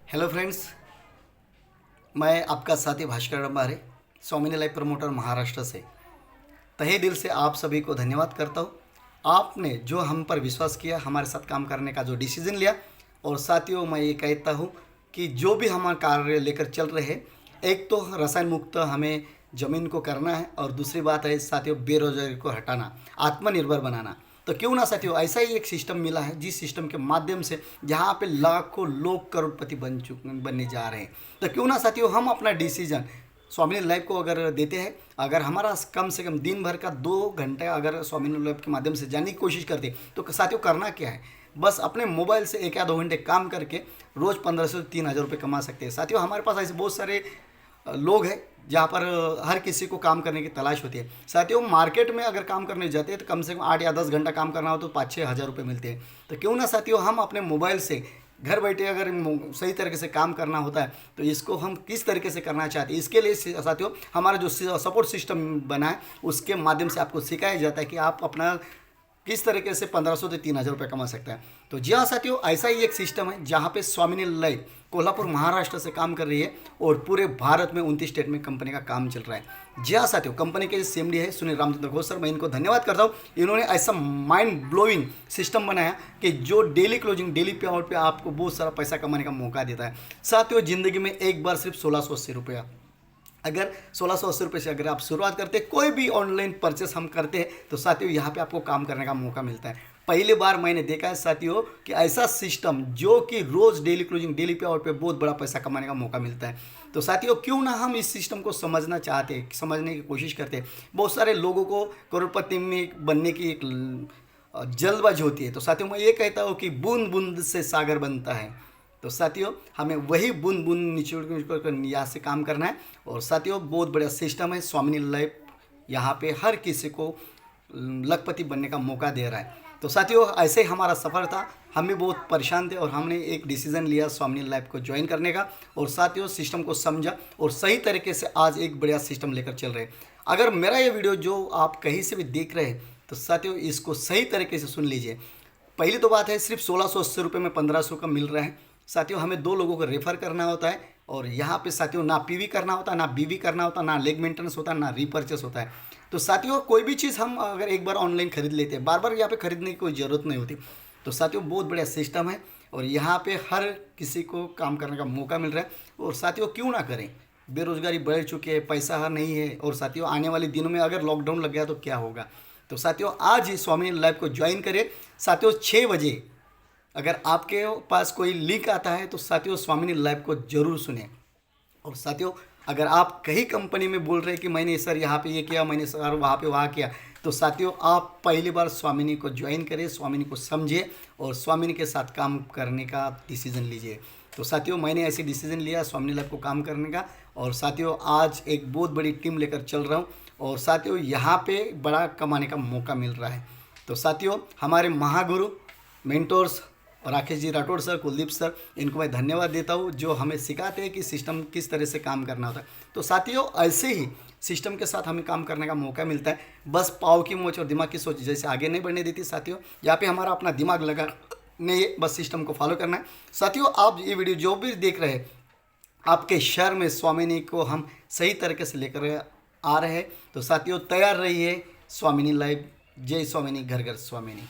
Hello friends, मैं आपका साथी भास्कर रंबारे, स्वामिनी लाइफ प्रमोटर महाराष्ट्र से तहे दिल से आप सभी को धन्यवाद करता हूँ। आपने जो हम पर विश्वास किया, हमारे साथ काम करने का जो डिसीजन लिया, और साथियों मैं ये कहता हूँ कि जो भी हमारा कार्य लेकर चल रहे हैं, एक तो रसायन मुक्त हमें ज़मीन को करना है, और दूसरी बात है साथियों बेरोजगारी को हटाना, आत्मनिर्भर बनाना। तो क्यों ना साथियों ऐसा ही एक सिस्टम मिला है जिस सिस्टम के माध्यम से जहाँ पे लाखों लोग करोड़पति बनने जा रहे हैं। तो क्यों ना साथियों हम अपना डिसीजन स्वामिनी लाइफ को अगर देते हैं, अगर हमारा कम से कम दिन भर का 2 घंटे अगर स्वामिनी लाइफ के माध्यम से जाने की कोशिश करते हैं, तो साथियों करना क्या है, बस अपने मोबाइल से 1 या 2 घंटे काम करके रोज़ 1500 से 3000 रुपये कमा सकते हैं। साथियों हमारे पास ऐसे बहुत सारे लोग हैं जहाँ पर हर किसी को काम करने की तलाश होती है। साथियों मार्केट में अगर काम करने जाते हैं तो कम से कम 8 या 10 घंटा काम करना हो तो 5-6 हज़ार रुपये मिलते हैं। तो क्यों ना साथियों हम अपने मोबाइल से घर बैठे अगर सही तरीके से काम करना होता है तो इसको हम किस तरीके से करना चाहते हैं, इसके लिए साथियों हमारा जो सपोर्ट सिस्टम बना है उसके माध्यम से आपको सिखाया जाता है कि आप अपना किस तरीके से 1500 से 3000 रुपये कमा सकता है। तो जी हाँ साथियों, ऐसा ही एक सिस्टम है जहाँ पे स्वामिनी लाइफ कोल्हापुर महाराष्ट्र से काम कर रही है और पूरे भारत में 29 स्टेट में कंपनी का काम चल रहा है। जी हाँ साथियों, कंपनी के सीएमडी है सुनील रामचंद्र घोष सर, मैं इनको धन्यवाद करता हूँ। इन्होंने ऐसा माइंड ब्लोइंग सिस्टम बनाया कि जो डेली क्लोजिंग डेली पे आउट पे आपको बहुत सारा पैसा कमाने का मौका देता है। साथियों ज़िंदगी में एक बार सिर्फ 1680 रुपया, अगर 1680 रुपये से अगर आप शुरुआत करते हैं, कोई भी ऑनलाइन परचेस हम करते हैं तो साथियों यहाँ पे आपको काम करने का मौका मिलता है। पहली बार मैंने देखा है साथियों कि ऐसा सिस्टम जो कि रोज़ डेली क्लोजिंग डेली पे आउट पे बहुत बड़ा पैसा कमाने का मौका मिलता है। तो साथियों क्यों ना हम इस सिस्टम को समझना चाहते हैं, समझने की कोशिश करते हैं। बहुत सारे लोगों को करोड़पति में बनने की एक जल्दबाजी होती है। तो साथियों मैं ये कहता हूँ कि बूंद बूंद से सागर बनता है। तो साथियों हमें वही बूंद बूंद निचोड़ निचोड़ कर यहाँ से काम करना है। और साथियों बहुत बड़ा सिस्टम है स्वामिनी लाइफ, यहाँ पे हर किसी को लखपति बनने का मौका दे रहा है। तो साथियों ऐसे ही हमारा सफ़र था, हम भी बहुत परेशान थे और हमने एक डिसीज़न लिया स्वामिनी लाइफ को ज्वाइन करने का, और साथियों सिस्टम को समझा और सही तरीके से आज एक बढ़िया सिस्टम लेकर चल रहे हैं। अगर मेरा ये वीडियो जो आप कहीं से भी देख रहे हैं तो साथियों इसको सही तरीके से सुन लीजिए। पहली तो बात है सिर्फ 1680 रुपये में 1500 का मिल रहा है। साथियों हमें 2 लोगों को रेफ़र करना होता है, और यहाँ पे साथियों ना पीवी करना होता, ना बीवी करना होता, ना लेग मेंटेनेंस होता, ना रीपर्चेस होता है। तो साथियों कोई भी चीज़ हम अगर एक बार ऑनलाइन खरीद लेते हैं, बार बार यहाँ पे खरीदने की कोई ज़रूरत नहीं होती। तो साथियों बहुत बढ़िया सिस्टम है और यहाँ पे हर किसी को काम करने का मौका मिल रहा है। और साथियों क्यों ना करें, बेरोज़गारी बढ़ चुकी है, पैसा नहीं है, और साथियों आने वाले दिनों में अगर लॉकडाउन लग गया तो क्या होगा। तो साथियों आज ही स्वामिनी लाइफ को ज्वाइन करें। साथियों 6 बजे अगर आपके पास कोई लिंक आता है तो साथियों स्वामिनी लाइफ को जरूर सुने। और साथियों अगर आप कहीं कंपनी में बोल रहे हैं कि मैंने सर यहाँ पे ये किया, मैंने सर वहाँ पे वहाँ किया, तो साथियों आप पहली बार स्वामिनी को ज्वाइन करें, स्वामिनी को समझिए और स्वामिनी के साथ काम करने का डिसीज़न लीजिए। तो साथियों मैंने ऐसे डिसीज़न लिया स्वामिनी लाइफ को काम करने का, और साथियों आज एक बहुत बड़ी टीम लेकर चल रहा हूँ, और साथियों यहाँ पे बड़ा कमाने का मौका मिल रहा है। तो साथियों हमारे Mahaguru mentors Rakesh ji Rathore sir, Kuldeep sir, इनको मैं धन्यवाद देता हूँ जो हमें सिखाते हैं कि सिस्टम किस तरह से काम करना होता है। तो साथियों ऐसे ही सिस्टम के साथ हमें काम करने का मौका मिलता है। बस पाव की मोच और दिमाग की सोच जैसे आगे नहीं बढ़ने देती साथियों, यहाँ पे हमारा अपना दिमाग लगा नहीं, बस सिस्टम को फॉलो करना है। साथियों आप ये वीडियो जो भी देख रहे हैं, आपके शहर में स्वामिनी को हम सही तरीके से लेकर आ रहे हैं। तो साथियों तैयार रहिए, स्वामिनी लाइफ, जय स्वामिनी, घर घर स्वामिनी।